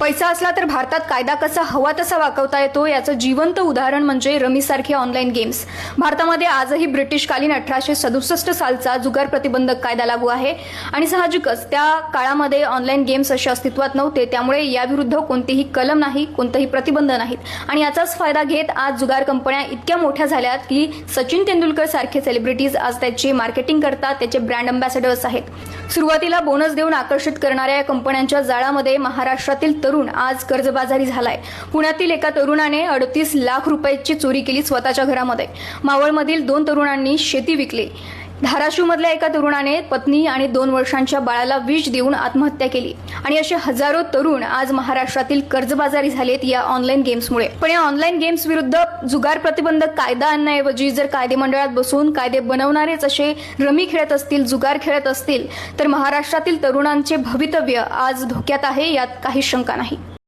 पैसा असला तर भारतात कायदा कसा हवा तसा वाकवता येतो याचं जिवंत उदाहरण म्हणजे रमीसारखे ऑनलाईन गेम्स। भारतामध्ये आजही ब्रिटिशकालीन 1867 सालचा जुगार प्रतिबंधक कायदा लागू आहे आणि साहजिकच त्या काळामध्ये ऑनलाईन गेम्स असे अस्तित्वात नव्हते, त्यामुळे याविरुद्ध कोणतीही कलम नाही, कोणतेही प्रतिबंध नाहीत आणि याचाच फायदा घेत आज जुगार कंपन्या इतक्या मोठ्या झाल्यात की सचिन तेंडुलकर सारखे सेलिब्रिटीज आज त्याचे मार्केटिंग करतात, त्याचे ब्रँड अँबॅसेडर्स आहेत। सुरुवातीला बोनस देऊन आकर्षित करणाऱ्या या कंपन्यांच्या जाळामध्ये महाराष्ट्रातील तरुण आज कर्जबाजारी झालाय। पुण्यातील एका तरुणाने 38 लाख रुपयाची चोरी केली स्वतःच्या घरामध्ये। मावळमधील 2 तरुणांनी शेती विकली। धाराशिवमधल्या एका तरुणाने पत्नी आणि 2 वर्षांच्या बाळाला विष देऊन आत्महत्या केली आणि असे हजारो तरुण आज महाराष्ट्रातील कर्जबाजारी झालेत या ऑनलाईन गेम्समुळे। पण या ऑनलाईन गेम्स विरुद्ध जुगार प्रतिबंधक कायदा आणण्याऐवजी जर कायदे मंडळात बसून कायदे बनवणारेच असे रमी खेळत असतील, जुगार खेळत असतील तर महाराष्ट्रातील तरुणांचे भवितव्य आज धोक्यात आहे, यात काही शंका नाही।